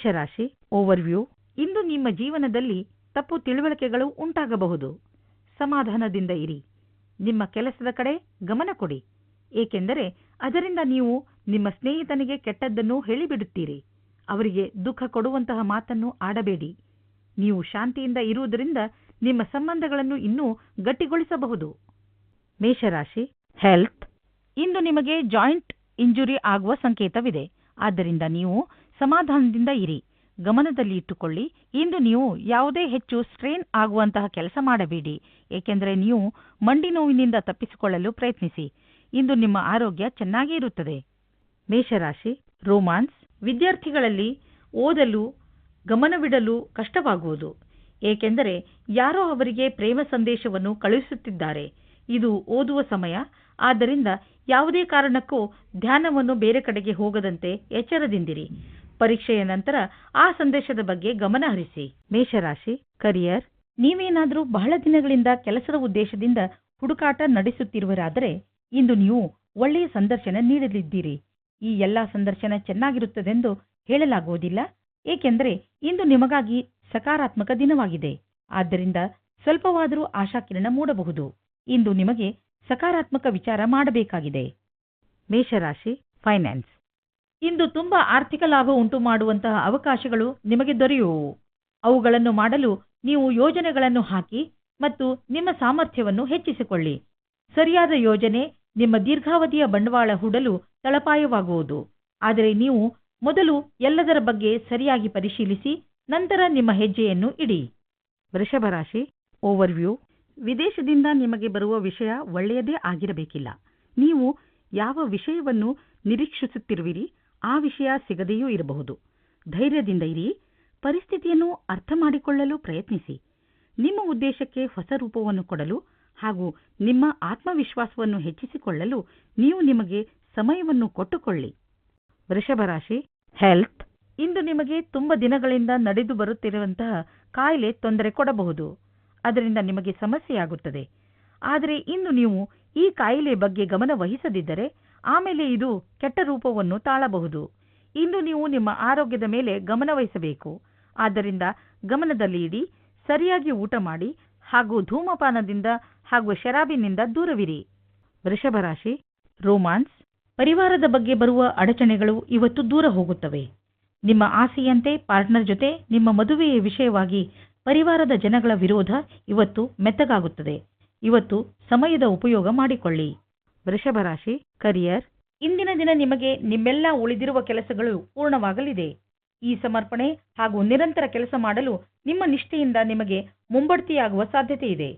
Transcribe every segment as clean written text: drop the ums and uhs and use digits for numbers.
ಮೇಷರಾಶಿ ಓವರ್ವ್ಯೂ. ಇಂದು ನಿಮ್ಮ ಜೀವನದಲ್ಲಿ ತಪ್ಪು ತಿಳುವಳಿಕೆಗಳು ಉಂಟಾಗಬಹುದು. ಸಮಾಧಾನದಿಂದ ಇರಿ. ನಿಮ್ಮ ಕೆಲಸದ ಕಡೆ ಗಮನ ಕೊಡಿ, ಏಕೆಂದರೆ ಅದರಿಂದ ನೀವು ನಿಮ್ಮ ಸ್ನೇಹಿತನಿಗೆ ಕೆಟ್ಟದ್ದನ್ನು ಹೇಳಿಬಿಡುತ್ತೀರಿ. ಅವರಿಗೆ ದುಃಖ ಕೊಡುವಂತಹ ಮಾತನ್ನು ಆಡಬೇಡಿ. ನೀವು ಶಾಂತಿಯಿಂದ ಇರುವುದರಿಂದ ನಿಮ್ಮ ಸಂಬಂಧಗಳನ್ನು ಇನ್ನೂ ಗಟ್ಟಿಗೊಳಿಸಬಹುದು. ಮೇಷರಾಶಿ ಹೆಲ್ತ್. ಇಂದು ನಿಮಗೆ ಜಾಯಿಂಟ್ ಇಂಜುರಿ ಆಗುವ ಸಂಕೇತವಿದೆ. ಆದ್ದರಿಂದ ನೀವು ಸಮಾಧಾನದಿಂದ ಇರಿ. ಗಮನದಲ್ಲಿ ಇಟ್ಟುಕೊಳ್ಳಿ, ಇಂದು ನೀವು ಯಾವುದೇ ಹೆಚ್ಚು ಸ್ಟ್ರೇನ್ ಆಗುವಂತಹ ಕೆಲಸ ಮಾಡಬೇಡಿ, ಏಕೆಂದರೆ ನೀವು ಮಂಡಿ ನೋವಿನಿಂದ ತಪ್ಪಿಸಿಕೊಳ್ಳಲು ಪ್ರಯತ್ನಿಸಿ. ಇಂದು ನಿಮ್ಮ ಆರೋಗ್ಯ ಚೆನ್ನಾಗಿ ಇರುತ್ತದೆ. ಮೇಷರಾಶಿ ರೋಮಾನ್ಸ್. ವಿದ್ಯಾರ್ಥಿಗಳಲ್ಲಿ ಓದಲು ಗಮನವಿಡಲು ಕಷ್ಟವಾಗುವುದು, ಏಕೆಂದರೆ ಯಾರೋ ಅವರಿಗೆ ಪ್ರೇಮ ಸಂದೇಶವನ್ನು ಕಳುಹಿಸುತ್ತಿದ್ದಾರೆ. ಇದು ಓದುವ ಸಮಯ, ಆದ್ದರಿಂದ ಯಾವುದೇ ಕಾರಣಕ್ಕೂ ಧ್ಯಾನವನ್ನು ಬೇರೆ ಕಡೆಗೆ ಹೋಗದಂತೆ ಎಚ್ಚರದಿಂದಿರಿ. ಪರೀಕ್ಷೆಯ ನಂತರ ಆ ಸಂದೇಶದ ಬಗ್ಗೆ ಗಮನ ಹರಿಸಿ. ಮೇಷರಾಶಿ ಕರಿಯರ್. ನೀವೇನಾದರೂ ಬಹಳ ದಿನಗಳಿಂದ ಕೆಲಸದ ಉದ್ದೇಶದಿಂದ ಹುಡುಕಾಟ ನಡೆಸುತ್ತಿರುವರಾದರೆ ಇಂದು ನೀವು ಒಳ್ಳೆಯ ಸಂದರ್ಶನ ನೀಡಲಿದ್ದೀರಿ. ಈ ಎಲ್ಲ ಸಂದರ್ಶನ ಚೆನ್ನಾಗಿರುತ್ತದೆಂದು ಹೇಳಲಾಗುವುದಿಲ್ಲ, ಏಕೆಂದರೆ ಇಂದು ನಿಮಗಾಗಿ ಸಕಾರಾತ್ಮಕ ದಿನವಾಗಿದೆ. ಆದ್ದರಿಂದ ಸ್ವಲ್ಪವಾದರೂ ಆಶಾಕಿರಣ ಮೂಡಬಹುದು. ಇಂದು ನಿಮಗೆ ಸಕಾರಾತ್ಮಕ ವಿಚಾರ ಮಾಡಬೇಕಾಗಿದೆ. ಮೇಷರಾಶಿ ಫೈನಾನ್ಸ್. ಇಂದು ತುಂಬಾ ಆರ್ಥಿಕ ಲಾಭ ಉಂಟು ಮಾಡುವಂತಹ ಅವಕಾಶಗಳು ನಿಮಗೆ ದೊರೆಯುವವು. ಅವುಗಳನ್ನು ಮಾಡಲು ನೀವು ಯೋಜನೆಗಳನ್ನು ಹಾಕಿ ಮತ್ತು ನಿಮ್ಮ ಸಾಮರ್ಥ್ಯವನ್ನು ಹೆಚ್ಚಿಸಿಕೊಳ್ಳಿ. ಸರಿಯಾದ ಯೋಜನೆ ನಿಮ್ಮ ದೀರ್ಘಾವಧಿಯ ಬಂಡವಾಳ ಹೂಡಲು ತಳಪಾಯವಾಗುವುದು. ಆದರೆ ನೀವು ಮೊದಲು ಎಲ್ಲದರ ಬಗ್ಗೆ ಸರಿಯಾಗಿ ಪರಿಶೀಲಿಸಿ ನಂತರ ನಿಮ್ಮ ಹೆಜ್ಜೆಯನ್ನು ಇಡಿ. ವೃಷಭ ರಾಶಿ ಓವರ್ವ್ಯೂ. ವಿದೇಶದಿಂದ ನಿಮಗೆ ಬರುವ ವಿಷಯ ಒಳ್ಳೆಯದೇ ಆಗಿರಬೇಕಿಲ್ಲ. ನೀವು ಯಾವ ವಿಷಯವನ್ನು ನಿರೀಕ್ಷಿಸುತ್ತಿರುವಿರಿ ಆ ವಿಷಯ ಸಿಗದೆಯೂ ಇರಬಹುದು. ಧೈರ್ಯದಿಂದ ಇರಿ. ಪರಿಸ್ಥಿತಿಯನ್ನು ಅರ್ಥ ಮಾಡಿಕೊಳ್ಳಲು ಪ್ರಯತ್ನಿಸಿ. ನಿಮ್ಮ ಉದ್ದೇಶಕ್ಕೆ ಹೊಸ ರೂಪವನ್ನು ಕೊಡಲು ಹಾಗೂ ನಿಮ್ಮ ಆತ್ಮವಿಶ್ವಾಸವನ್ನು ಹೆಚ್ಚಿಸಿಕೊಳ್ಳಲು ನೀವು ನಿಮಗೆ ಸಮಯವನ್ನು ಕೊಟ್ಟುಕೊಳ್ಳಿ. ವೃಷಭ ರಾಶಿ ಹೆಲ್ತ್. ಇಂದು ನಿಮಗೆ ತುಂಬ ದಿನಗಳಿಂದ ನಡೆದು ಬರುತ್ತಿರುವಂತಹ ಕಾಯಿಲೆ ತೊಂದರೆ ಕೊಡಬಹುದು. ಅದರಿಂದ ನಿಮಗೆ ಸಮಸ್ಯೆಯಾಗುತ್ತದೆ. ಆದರೆ ಇಂದು ನೀವು ಈ ಕಾಯಿಲೆ ಬಗ್ಗೆ ಗಮನ ವಹಿಸದಿದ್ದರೆ ಆಮೇಲೆ ಇದು ಕೆಟ್ಟ ರೂಪವನ್ನು ತಾಳಬಹುದು. ಇಂದು ನೀವು ನಿಮ್ಮ ಆರೋಗ್ಯದ ಮೇಲೆ ಗಮನ ವಹಿಸಬೇಕು. ಆದ್ದರಿಂದ ಗಮನದಲ್ಲಿ ಇಡಿ. ಸರಿಯಾಗಿ ಊಟ ಮಾಡಿ ಹಾಗೂ ಧೂಮಪಾನದಿಂದ ಹಾಗೂ ಶರಾಬಿನಿಂದ ದೂರವಿರಿ. ವೃಷಭ ರಾಶಿ ರೋಮಾನ್ಸ್. ಪರಿವಾರದ ಬಗ್ಗೆ ಬರುವ ಅಡಚಣೆಗಳು ಇವತ್ತು ದೂರ ಹೋಗುತ್ತವೆ. ನಿಮ್ಮ ಆಸೆಯಂತೆ ಪಾರ್ಟ್ನರ್ ಜೊತೆ ನಿಮ್ಮ ಮದುವೆಯ ವಿಷಯವಾಗಿ ಪರಿವಾರದ ಜನಗಳ ವಿರೋಧ ಇವತ್ತು ಮೆತ್ತಗಾಗುತ್ತದೆ. ಇವತ್ತು ಸಮಯದ ಉಪಯೋಗ ಮಾಡಿಕೊಳ್ಳಿ. ವೃಷಭ ರಾಶಿ ಕರಿಯರ್. ಇಂದಿನ ದಿನ ನಿಮಗೆ ನಿಮ್ಮೆಲ್ಲ ಉಳಿದಿರುವ ಕೆಲಸಗಳು ಪೂರ್ಣವಾಗಲಿದೆ. ಈ ಸಮರ್ಪಣೆ ಹಾಗೂ ನಿರಂತರ ಕೆಲಸ ಮಾಡಲು ನಿಮ್ಮ ನಿಷ್ಠೆಯಿಂದ ನಿಮಗೆ ಮುಂಬಡ್ತಿಯಾಗುವ ಸಾಧ್ಯತೆ ಇದೆ.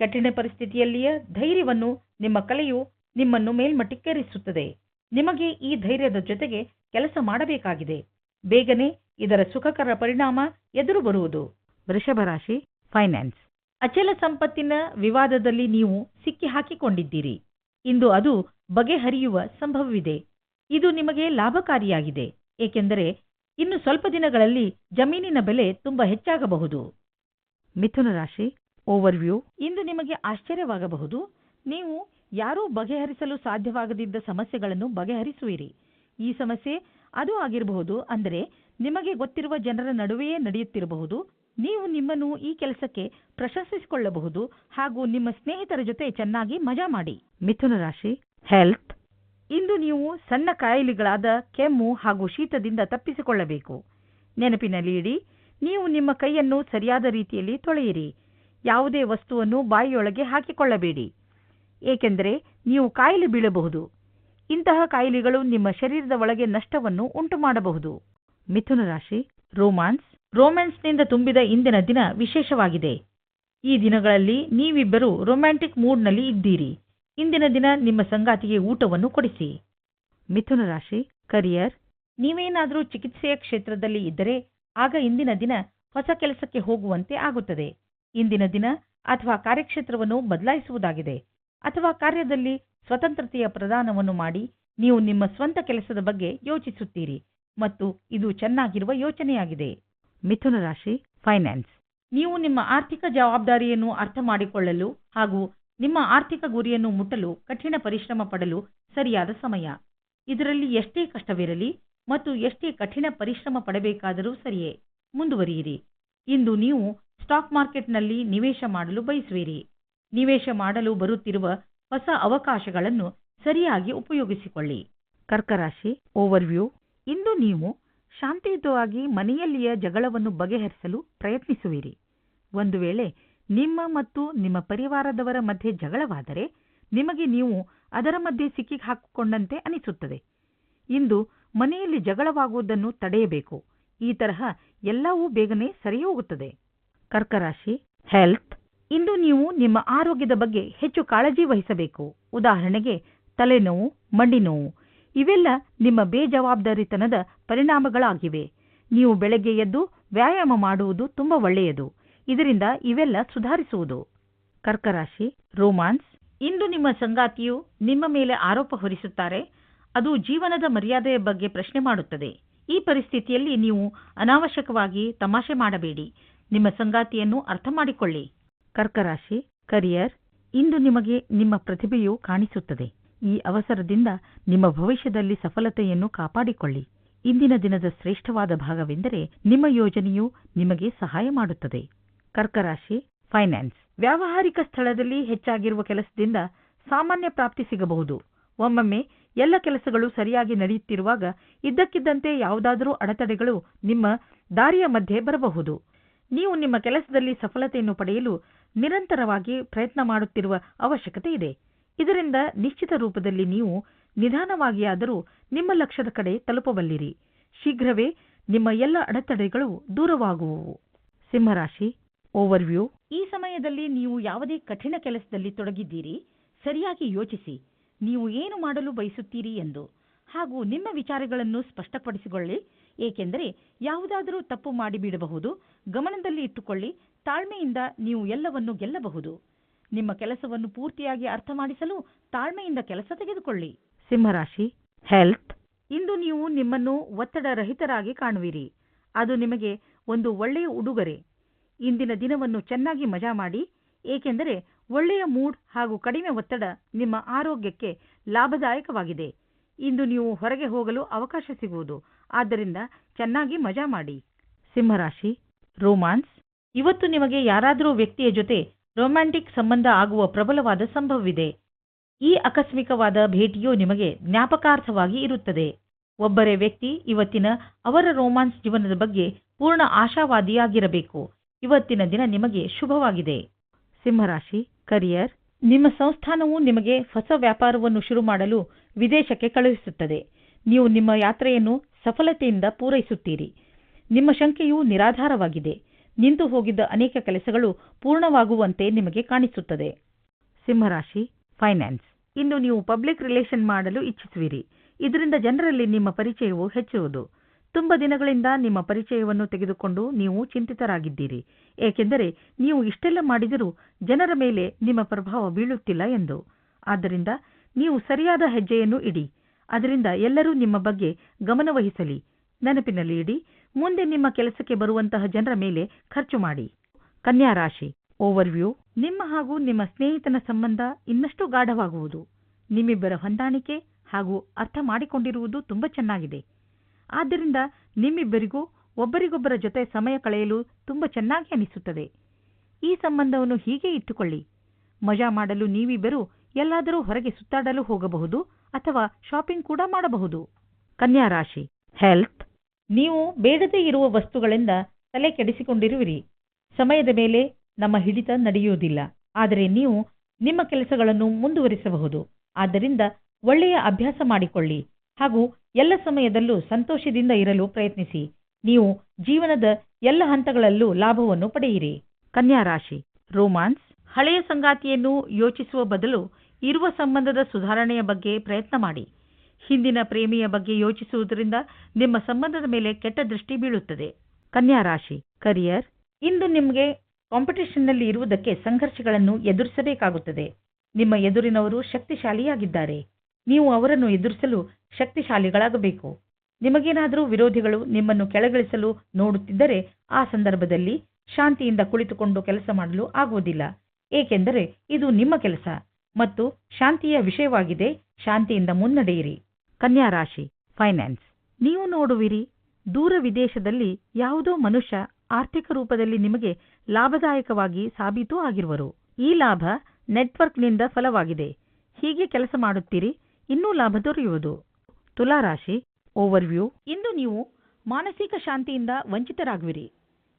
ಕಠಿಣ ಪರಿಸ್ಥಿತಿಯಲ್ಲಿಯೇ ಧೈರ್ಯವನ್ನು ನಿಮ್ಮ ಕಲೆಯು ನಿಮ್ಮನ್ನು ಮೇಲ್ಮಟ್ಟಕ್ಕೇರಿಸುತ್ತದೆ. ನಿಮಗೆ ಈ ಧೈರ್ಯದ ಜೊತೆಗೆ ಕೆಲಸ ಮಾಡಬೇಕಾಗಿದೆ. ಬೇಗನೆ ಇದರ ಸುಖಕರ ಪರಿಣಾಮ ಎದುರು ಬರುವುದು. ವೃಷಭ ರಾಶಿ ಫೈನಾನ್ಸ್. ಅಚಲ ಸಂಪತ್ತಿನ ವಿವಾದದಲ್ಲಿ ನೀವು ಸಿಕ್ಕಿ ಹಾಕಿಕೊಂಡಿದ್ದೀರಿ. ಇಂದು ಅದು ಬಗೆಹರಿಯುವ ಸಂಭವವಿದೆ. ಇದು ನಿಮಗೆ ಲಾಭಕಾರಿಯಾಗಿದೆ, ಏಕೆಂದರೆ ಇನ್ನು ಸ್ವಲ್ಪ ದಿನಗಳಲ್ಲಿ ಜಮೀನಿನ ಬೆಲೆ ತುಂಬಾ ಹೆಚ್ಚಾಗಬಹುದು. ಮಿಥುನ ರಾಶಿ ಓವರ್ವ್ಯೂ. ಇಂದು ನಿಮಗೆ ಆಶ್ಚರ್ಯವಾಗಬಹುದು. ನೀವು ಯಾರೂ ಬಗೆಹರಿಸಲು ಸಾಧ್ಯವಾಗದಿದ್ದ ಸಮಸ್ಯೆಗಳನ್ನು ಬಗೆಹರಿಸುವಿರಿ. ಈ ಸಮಸ್ಯೆ ಅದು ಆಗಿರಬಹುದು, ಅಂದರೆ ನಿಮಗೆ ಗೊತ್ತಿರುವ ಜನರ ನಡುವೆಯೇ ನಡೆಯುತ್ತಿರಬಹುದು. ನೀವು ನಿಮ್ಮನ್ನು ಈ ಕೆಲಸಕ್ಕೆ ಪ್ರಶಂಸಿಸಿಕೊಳ್ಳಬಹುದು ಹಾಗೂ ನಿಮ್ಮ ಸ್ನೇಹಿತರ ಜೊತೆ ಚೆನ್ನಾಗಿ ಮಜಾ ಮಾಡಿ. ಮಿಥುನ ರಾಶಿ ಹೆಲ್ತ್. ಇಂದು ನೀವು ಸಣ್ಣ ಕಾಯಿಲೆಗಳಾದ ಕೆಮ್ಮು ಹಾಗೂ ಶೀತದಿಂದ ತಪ್ಪಿಸಿಕೊಳ್ಳಬೇಕು. ನೆನಪಿನಲ್ಲಿ ಇಡಿ, ನೀವು ನಿಮ್ಮ ಕೈಯನ್ನು ಸರಿಯಾದ ರೀತಿಯಲ್ಲಿ ತೊಳೆಯಿರಿ. ಯಾವುದೇ ವಸ್ತುವನ್ನು ಬಾಯಿಯೊಳಗೆ ಹಾಕಿಕೊಳ್ಳಬೇಡಿ, ಏಕೆಂದರೆ ನೀವು ಕಾಯಿಲೆ ಬೀಳಬಹುದು. ಇಂತಹ ಕಾಯಿಲೆಗಳು ನಿಮ್ಮ ಶರೀರದ ಒಳಗೆ ನಷ್ಟವನ್ನು ಉಂಟು ಮಾಡಬಹುದು. ಮಿಥುನ ರಾಶಿ ರೋಮಾನ್ಸ್. ರೋಮ್ಯಾನ್ಸ್ನಿಂದ ತುಂಬಿದ ಇಂದಿನ ದಿನ ವಿಶೇಷವಾಗಿದೆ. ಈ ದಿನಗಳಲ್ಲಿ ನೀವಿಬ್ಬರು ರೊಮ್ಯಾಂಟಿಕ್ ಮೂಡ್ನಲ್ಲಿ ಇದ್ದೀರಿ. ಇಂದಿನ ದಿನ ನಿಮ್ಮ ಸಂಗಾತಿಗೆ ಊಟವನ್ನು ಕೊಡಿಸಿ. ಮಿಥುನ ರಾಶಿ ಕರಿಯರ್. ನೀವೇನಾದರೂ ಚಿಕಿತ್ಸೆಯ ಕ್ಷೇತ್ರದಲ್ಲಿ ಇದ್ದರೆ ಆಗ ಇಂದಿನ ದಿನ ಹೊಸ ಕೆಲಸಕ್ಕೆ ಹೋಗುವಂತೆ ಆಗುತ್ತದೆ. ಇಂದಿನ ದಿನ ಅಥವಾ ಕಾರ್ಯಕ್ಷೇತ್ರವನ್ನು ಬದಲಾಯಿಸುವುದಾಗಿದೆ ಅಥವಾ ಕಾರ್ಯದಲ್ಲಿ ಸ್ವತಂತ್ರತೆಯ ಪ್ರದಾನವನ್ನು ಮಾಡಿ ನೀವು ನಿಮ್ಮ ಸ್ವಂತ ಕೆಲಸದ ಬಗ್ಗೆ ಯೋಚಿಸುತ್ತೀರಿ ಮತ್ತು ಇದು ಚೆನ್ನಾಗಿರುವ ಯೋಚನೆಯಾಗಿದೆ. ಮಿಥುನ ರಾಶಿ ಫೈನಾನ್ಸ್. ನೀವು ನಿಮ್ಮ ಆರ್ಥಿಕ ಜವಾಬ್ದಾರಿಯನ್ನು ಅರ್ಥ ಮಾಡಿಕೊಳ್ಳಲು ಹಾಗೂ ನಿಮ್ಮ ಆರ್ಥಿಕ ಗುರಿಯನ್ನು ಮುಟ್ಟಲು ಕಠಿಣ ಪರಿಶ್ರಮ ಪಡಲು ಸರಿಯಾದ ಸಮಯ. ಇದರಲ್ಲಿ ಎಷ್ಟೇ ಕಷ್ಟವಿರಲಿ ಮತ್ತು ಎಷ್ಟೇ ಕಠಿಣ ಪರಿಶ್ರಮ ಪಡಬೇಕಾದರೂ ಸರಿಯೇ, ಮುಂದುವರಿಯಿರಿ. ಇಂದು ನೀವು ಸ್ಟಾಕ್ ಮಾರ್ಕೆಟ್ನಲ್ಲಿ ನಿವೇಶ ಮಾಡಲು ಬಯಸುವಿರಿ. ನಿವೇಶ ಮಾಡಲು ಬರುತ್ತಿರುವ ಹೊಸ ಅವಕಾಶಗಳನ್ನು ಸರಿಯಾಗಿ ಉಪಯೋಗಿಸಿಕೊಳ್ಳಿ. ಕರ್ಕರಾಶಿ ಓವರ್ವ್ಯೂ. ಇಂದು ನೀವು ಶಾಂತಿಯುತವಾಗಿ ಮನೆಯಲ್ಲಿಯ ಜಗಳವನ್ನು ಬಗೆಹರಿಸಲು ಪ್ರಯತ್ನಿಸುವಿರಿ. ಒಂದು ವೇಳೆ ನಿಮ್ಮ ಮತ್ತು ನಿಮ್ಮ ಪರಿವಾರದವರ ಮಧ್ಯೆ ಜಗಳವಾದರೆ ನಿಮಗೆ ನೀವು ಅದರ ಮಧ್ಯೆ ಸಿಕ್ಕಿ ಹಾಕಿಕೊಂಡಂತೆ ಅನಿಸುತ್ತದೆ. ಇಂದು ಮನೆಯಲ್ಲಿ ಜಗಳವಾಗುವುದನ್ನು ತಡೆಯಬೇಕು. ಈ ತರಹ ಎಲ್ಲವೂ ಬೇಗನೆ ಸರಿ ಹೋಗುತ್ತದೆ. ಕರ್ಕರಾಶಿ ಹೆಲ್ತ್. ಇಂದು ನೀವು ನಿಮ್ಮ ಆರೋಗ್ಯದ ಬಗ್ಗೆ ಹೆಚ್ಚು ಕಾಳಜಿ ವಹಿಸಬೇಕು. ಉದಾಹರಣೆಗೆ ತಲೆನೋವು, ಮಂಡಿ ನೋವು ಇವೆಲ್ಲ ನಿಮ್ಮ ಬೇಜವಾಬ್ದಾರಿತನದ ಪರಿಣಾಮಗಳಾಗಿವೆ. ನೀವು ಬೆಳಗ್ಗೆ ಎದ್ದು ವ್ಯಾಯಾಮ ಮಾಡುವುದು ತುಂಬಾ ಒಳ್ಳೆಯದು. ಇದರಿಂದ ಇವೆಲ್ಲ ಸುಧಾರಿಸುವುದು. ಕರ್ಕರಾಶಿ ರೋಮಾನ್ಸ್. ಇಂದು ನಿಮ್ಮ ಸಂಗಾತಿಯು ನಿಮ್ಮ ಮೇಲೆ ಆರೋಪ ಹೊರಿಸುತ್ತಾರೆ. ಅದು ಜೀವನದ ಮರ್ಯಾದೆಯ ಬಗ್ಗೆ ಪ್ರಶ್ನೆ ಮಾಡುತ್ತದೆ. ಈ ಪರಿಸ್ಥಿತಿಯಲ್ಲಿ ನೀವು ಅನಾವಶ್ಯಕವಾಗಿ ತಮಾಷೆ ಮಾಡಬೇಡಿ. ನಿಮ್ಮ ಸಂಗಾತಿಯನ್ನು ಅರ್ಥ ಮಾಡಿಕೊಳ್ಳಿ. ಕರ್ಕರಾಶಿ ಕರಿಯರ್. ಇಂದು ನಿಮಗೆ ನಿಮ್ಮ ಪ್ರತಿಭೆಯು ಕಾಣಿಸುತ್ತದೆ. ಈ ಅವಸರದಿಂದ ನಿಮ್ಮ ಭವಿಷ್ಯದಲ್ಲಿ ಸಫಲತೆಯನ್ನು ಕಾಪಾಡಿಕೊಳ್ಳಿ. ಇಂದಿನ ದಿನದ ಶ್ರೇಷ್ಠವಾದ ಭಾಗವೆಂದರೆ ನಿಮ್ಮ ಯೋಜನೆಯು ನಿಮಗೆ ಸಹಾಯ ಮಾಡುತ್ತದೆ. ಕರ್ಕರಾಶಿ ಫೈನಾನ್ಸ್. ವ್ಯಾವಹಾರಿಕ ಸ್ಥಳದಲ್ಲಿ ಹೆಚ್ಚಾಗಿರುವ ಕೆಲಸದಿಂದ ಸಾಮಾನ್ಯ ಪ್ರಾಪ್ತಿ ಸಿಗಬಹುದು. ಒಮ್ಮೊಮ್ಮೆ ಎಲ್ಲ ಕೆಲಸಗಳು ಸರಿಯಾಗಿ ನಡೆಯುತ್ತಿರುವಾಗ ಇದ್ದಕ್ಕಿದ್ದಂತೆ ಯಾವುದಾದರೂ ಅಡೆತಡೆಗಳು ನಿಮ್ಮ ದಾರಿಯ ಮಧ್ಯೆ ಬರಬಹುದು. ನೀವು ನಿಮ್ಮ ಕೆಲಸದಲ್ಲಿ ಸಫಲತೆಯನ್ನು ಪಡೆಯಲು ನಿರಂತರವಾಗಿ ಪ್ರಯತ್ನ ಮಾಡುತ್ತಿರುವ ಅವಶ್ಯಕತೆ ಇದೆ. ಇದರಿಂದ ನಿಶ್ಚಿತ ರೂಪದಲ್ಲಿ ನೀವು ನಿಧಾನವಾಗಿಯಾದರೂ ನಿಮ್ಮ ಲಕ್ಷ್ಯದ ಕಡೆ ತಲುಪಬಲ್ಲಿರಿ. ಶೀಘ್ರವೇ ನಿಮ್ಮ ಎಲ್ಲ ಅಡೆತಡೆಗಳು ದೂರವಾಗುವವು. ಸಿಂಹರಾಶಿ ಓವರ್ವ್ಯೂ. ಈ ಸಮಯದಲ್ಲಿ ನೀವು ಯಾವುದೇ ಕಠಿಣ ಕೆಲಸದಲ್ಲಿ ತೊಡಗಿದ್ದೀರಿ, ಸರಿಯಾಗಿ ಯೋಚಿಸಿ ನೀವು ಏನು ಮಾಡಲು ಬಯಸುತ್ತೀರಿ ಎಂದು, ಹಾಗೂ ನಿಮ್ಮ ವಿಚಾರಗಳನ್ನು ಸ್ಪಷ್ಟಪಡಿಸಿಕೊಳ್ಳಿ. ಏಕೆಂದರೆ ಯಾವುದಾದರೂ ತಪ್ಪು ಮಾಡಿಬಿಡಬಹುದು. ಗಮನದಲ್ಲಿ ಇಟ್ಟುಕೊಳ್ಳಿ. ತಾಳ್ಮೆಯಿಂದ ನೀವು ಎಲ್ಲವನ್ನು ಗೆಲ್ಲಬಹುದು. ನಿಮ್ಮ ಕೆಲಸವನ್ನು ಪೂರ್ತಿಯಾಗಿ ಅರ್ಥ ಮಾಡಿಸಲು ತಾಳ್ಮೆಯಿಂದ ಕೆಲಸ ತೆಗೆದುಕೊಳ್ಳಿ. ಸಿಂಹರಾಶಿ ಹೆಲ್ತ್. ಇಂದು ನೀವು ನಿಮ್ಮನ್ನು ಒತ್ತಡ ರಹಿತರಾಗಿ ಕಾಣುವಿರಿ. ಅದು ನಿಮಗೆ ಒಂದು ಒಳ್ಳೆಯ ಉಡುಗೊರೆ. ಇಂದಿನ ದಿನವನ್ನು ಚೆನ್ನಾಗಿ ಮಜಾ ಮಾಡಿ. ಏಕೆಂದರೆ ಒಳ್ಳೆಯ ಮೂಡ್ ಹಾಗೂ ಕಡಿಮೆ ಒತ್ತಡ ನಿಮ್ಮ ಆರೋಗ್ಯಕ್ಕೆ ಲಾಭದಾಯಕವಾಗಿದೆ. ಇಂದು ನೀವು ಹೊರಗೆ ಹೋಗಲು ಅವಕಾಶ ಸಿಗುವುದು. ಆದ್ದರಿಂದ ಚೆನ್ನಾಗಿ ಮಜಾ ಮಾಡಿ. ಸಿಂಹರಾಶಿ ರೋಮಾನ್ಸ್. ಇವತ್ತು ನಿಮಗೆ ಯಾರಾದರೂ ವ್ಯಕ್ತಿಯ ಜೊತೆ ರೊಮ್ಯಾಂಟಿಕ್ ಸಂಬಂಧ ಆಗುವ ಪ್ರಬಲವಾದ ಸಂಭವವಿದೆ. ಈ ಆಕಸ್ಮಿಕವಾದ ಭೇಟಿಯು ನಿಮಗೆ ಜ್ಞಾಪಕಾರ್ಥವಾಗಿ ಇರುತ್ತದೆ. ಒಬ್ಬರೇ ವ್ಯಕ್ತಿ ಇವತ್ತಿನ ಅವರ ರೋಮಾನ್ಸ್ ಜೀವನದ ಬಗ್ಗೆ ಪೂರ್ಣ ಆಶಾವಾದಿಯಾಗಿರಬೇಕು. ಇವತ್ತಿನ ದಿನ ನಿಮಗೆ ಶುಭವಾಗಿದೆ. ಸಿಂಹರಾಶಿ ಕರಿಯರ್. ನಿಮ್ಮ ಸಂಸ್ಥಾನವು ನಿಮಗೆ ಹೊಸ ವ್ಯಾಪಾರವನ್ನು ಶುರು ಮಾಡಲು ವಿದೇಶಕ್ಕೆ ಕಳುಹಿಸುತ್ತದೆ. ನೀವು ನಿಮ್ಮ ಯಾತ್ರೆಯನ್ನು ಸಫಲತೆಯಿಂದ ಪೂರೈಸುತ್ತೀರಿ. ನಿಮ್ಮ ಶಂಕೆಯು ನಿರಾಧಾರವಾಗಿದೆ. ನಿಂತು ಹೋಗಿದ್ದ ಅನೇಕ ಕೆಲಸಗಳು ಪೂರ್ಣವಾಗುವಂತೆ ನಿಮಗೆ ಕಾಣಿಸುತ್ತದೆ. ಸಿಂಹರಾಶಿ ಫೈನಾನ್ಸ್. ಇಂದು ನೀವು ಪಬ್ಲಿಕ್ ರಿಲೇಷನ್ ಮಾಡಲು ಇಚ್ಛಿಸುವಿರಿ. ಇದರಿಂದ ಜನರಲ್ಲಿ ನಿಮ್ಮ ಪರಿಚಯವು ಹೆಚ್ಚುವುದು. ತುಂಬ ದಿನಗಳಿಂದ ನಿಮ್ಮ ಪರಿಚಯವನ್ನು ತೆಗೆದುಕೊಂಡು ನೀವು ಚಿಂತಿತರಾಗಿದ್ದೀರಿ. ಏಕೆಂದರೆ ನೀವು ಇಷ್ಟೆಲ್ಲ ಮಾಡಿದರೂ ಜನರ ಮೇಲೆ ನಿಮ್ಮ ಪ್ರಭಾವ ಬೀಳುತ್ತಿಲ್ಲ ಎಂದು. ಆದ್ದರಿಂದ ನೀವು ಸರಿಯಾದ ಹೆಜ್ಜೆಯನ್ನು ಇಡಿ. ಅದರಿಂದ ಎಲ್ಲರೂ ನಿಮ್ಮ ಬಗ್ಗೆ ಗಮನವಹಿಸಲಿ. ನೆನಪಿನಲ್ಲಿ ಇಡಿ, ಮುಂದೆ ನಿಮ್ಮ ಕೆಲಸಕ್ಕೆ ಬರುವಂತಹ ಜನರ ಮೇಲೆ ಖರ್ಚು ಮಾಡಿ. ಕನ್ಯಾ ರಾಶಿ ಓವರ್ವ್ಯೂ. ನಿಮ್ಮ ಹಾಗೂ ನಿಮ್ಮ ಸ್ನೇಹಿತನ ಸಂಬಂಧ ಇನ್ನಷ್ಟು ಗಾಢವಾಗುವುದು. ನಿಮ್ಮಿಬ್ಬರ ಹೊಂದಾಣಿಕೆ ಹಾಗೂ ಅರ್ಥ ಮಾಡಿಕೊಂಡಿರುವುದು ತುಂಬ ಚೆನ್ನಾಗಿದೆ. ಆದ್ದರಿಂದ ನಿಮ್ಮಿಬ್ಬರಿಗೂ ಒಬ್ಬರಿಗೊಬ್ಬರ ಜೊತೆ ಸಮಯ ಕಳೆಯಲು ತುಂಬ ಚೆನ್ನಾಗಿ ಅನಿಸುತ್ತದೆ. ಈ ಸಂಬಂಧವನ್ನು ಹೀಗೆ ಇಟ್ಟುಕೊಳ್ಳಿ. ಮಜಾ ಮಾಡಲು ನೀವಿಬ್ಬರು ಎಲ್ಲಾದರೂ ಹೊರಗೆ ಸುತ್ತಾಡಲು ಹೋಗಬಹುದು ಅಥವಾ ಶಾಪಿಂಗ್ ಕೂಡ ಮಾಡಬಹುದು. ಕನ್ಯಾ ರಾಶಿ ಹೆಲ್ತ್. ನೀವು ಬೇಡದೇ ಇರುವ ವಸ್ತುಗಳಿಂದ ತಲೆ ಕೆಡಿಸಿಕೊಂಡಿರುವಿರಿ. ಸಮಯದ ಮೇಲೆ ನಮ್ಮ ಹಿಡಿತ ನಡೆಯುವುದಿಲ್ಲ. ಆದರೆ ನೀವು ನಿಮ್ಮ ಕೆಲಸಗಳನ್ನು ಮುಂದುವರಿಸಬಹುದು. ಆದ್ದರಿಂದ ಒಳ್ಳೆಯ ಅಭ್ಯಾಸ ಮಾಡಿಕೊಳ್ಳಿ ಹಾಗೂ ಎಲ್ಲ ಸಮಯದಲ್ಲೂ ಸಂತೋಷದಿಂದ ಇರಲು ಪ್ರಯತ್ನಿಸಿ. ನೀವು ಜೀವನದ ಎಲ್ಲ ಹಂತಗಳಲ್ಲೂ ಲಾಭವನ್ನು ಪಡೆಯಿರಿ. ಕನ್ಯಾ ರಾಶಿ ರೋಮಾನ್ಸ್. ಹಳೆಯ ಸಂಗಾತಿಯನ್ನು ಯೋಚಿಸುವ ಬದಲು ಇರುವ ಸಂಬಂಧದ ಸುಧಾರಣೆಯ ಬಗ್ಗೆ ಪ್ರಯತ್ನ ಮಾಡಿ. ಹಿಂದಿನ ಪ್ರೇಮಿಯ ಬಗ್ಗೆ ಯೋಚಿಸುವುದರಿಂದ ನಿಮ್ಮ ಸಂಬಂಧದ ಮೇಲೆ ಕೆಟ್ಟ ದೃಷ್ಟಿ ಬೀಳುತ್ತದೆ. ಕನ್ಯಾ ರಾಶಿ ಕರಿಯರ್. ಇಂದು ನಿಮಗೆ ಕಾಂಪಿಟೇಷನ್ನಲ್ಲಿ ಇರುವುದಕ್ಕೆ ಸಂಘರ್ಷಗಳನ್ನು ಎದುರಿಸಬೇಕಾಗುತ್ತದೆ. ನಿಮ್ಮ ಎದುರಿನವರು ಶಕ್ತಿಶಾಲಿಯಾಗಿದ್ದಾರೆ. ನೀವು ಅವರನ್ನು ಎದುರಿಸಲು ಶಕ್ತಿಶಾಲಿಗಳಾಗಬೇಕು. ನಿಮಗೇನಾದರೂ ವಿರೋಧಿಗಳು ನಿಮ್ಮನ್ನು ಕೆಳಗಿಳಿಸಲು ನೋಡುತ್ತಿದ್ದರೆ ಆ ಸಂದರ್ಭದಲ್ಲಿ ಶಾಂತಿಯಿಂದ ಕುಳಿತುಕೊಂಡು ಕೆಲಸ ಮಾಡಲು ಆಗುವುದಿಲ್ಲ. ಏಕೆಂದರೆ ಇದು ನಿಮ್ಮ ಕೆಲಸ ಮತ್ತು ಶಾಂತಿಯ ವಿಷಯವಾಗಿದೆ. ಶಾಂತಿಯಿಂದ ಮುನ್ನಡೆಯಿರಿ. ಕನ್ಯಾ ರಾಶಿ ಫೈನಾನ್ಸ್. ನೀವು ನೋಡುವಿರಿ, ದೂರ ವಿದೇಶದಲ್ಲಿ ಯಾವುದೋ ಮನುಷ್ಯ ಆರ್ಥಿಕ ರೂಪದಲ್ಲಿ ನಿಮಗೆ ಲಾಭದಾಯಕವಾಗಿ ಸಾಬೀತು ಆಗಿರುವರು. ಈ ಲಾಭ ನೆಟ್ವರ್ಕ್ನಿಂದ ಫಲವಾಗಿದೆ. ಹೀಗೆ ಕೆಲಸ ಮಾಡುತ್ತೀರಿ, ಇನ್ನೂ ಲಾಭ ದೊರೆಯುವುದು. ತುಲಾರಾಶಿ ಓವರ್ವ್ಯೂ. ಇಂದು ನೀವು ಮಾನಸಿಕ ಶಾಂತಿಯಿಂದ ವಂಚಿತರಾಗುವಿರಿ.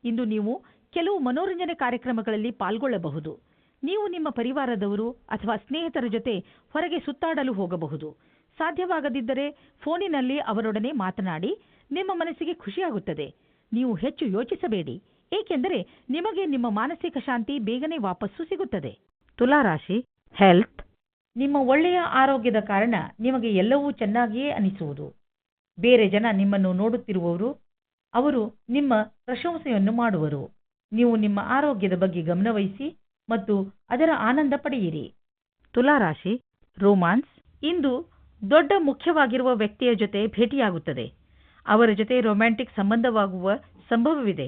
ಇಂದು ನೀವು ಕೆಲವು ಮನೋರಂಜನೆ ಕಾರ್ಯಕ್ರಮಗಳಲ್ಲಿ ಪಾಲ್ಗೊಳ್ಳಬಹುದು. ನೀವು ನಿಮ್ಮ ಪರಿವಾರದವರು ಅಥವಾ ಸ್ನೇಹಿತರ ಜೊತೆ ಹೊರಗೆ ಸುತ್ತಾಡಲು ಹೋಗಬಹುದು. ಸಾಧ್ಯವಾಗದಿದ್ದರೆ ಫೋನಿನಲ್ಲಿ ಅವರೊಡನೆ ಮಾತನಾಡಿ. ನಿಮ್ಮ ಮನಸ್ಸಿಗೆ ಖುಷಿಯಾಗುತ್ತದೆ. ನೀವು ಹೆಚ್ಚು ಯೋಚಿಸಬೇಡಿ, ಏಕೆಂದರೆ ನಿಮಗೆ ನಿಮ್ಮ ಮಾನಸಿಕ ಶಾಂತಿ ಬೇಗನೆ ವಾಪಸ್ಸು ಸಿಗುತ್ತದೆ. ತುಲಾರಾಶಿ ಹೆಲ್ತ್. ನಿಮ್ಮ ಒಳ್ಳೆಯ ಆರೋಗ್ಯದ ಕಾರಣ ನಿಮಗೆ ಎಲ್ಲವೂ ಚೆನ್ನಾಗಿಯೇ ಅನಿಸುವುದು. ಬೇರೆ ಜನ ನಿಮ್ಮನ್ನು ನೋಡುತ್ತಿರುವವರು, ಅವರು ನಿಮ್ಮ ಪ್ರಶಂಸೆಯನ್ನು ಮಾಡುವರು. ನೀವು ನಿಮ್ಮ ಆರೋಗ್ಯದ ಬಗ್ಗೆ ಗಮನವಹಿಸಿ ಮತ್ತು ಅದರ ಆನಂದ ಪಡೆಯಿರಿ. ತುಲಾರಾಶಿ ರೋಮಾನ್ಸ್. ಇಂದು ದೊಡ್ಡ ಮುಖ್ಯವಾಗಿರುವ ವ್ಯಕ್ತಿಯ ಜೊತೆ ಭೇಟಿಯಾಗುತ್ತದೆ. ಅವರ ಜೊತೆ ರೊಮ್ಯಾಂಟಿಕ್ ಸಂಬಂಧವಾಗುವ ಸಂಭವವಿದೆ.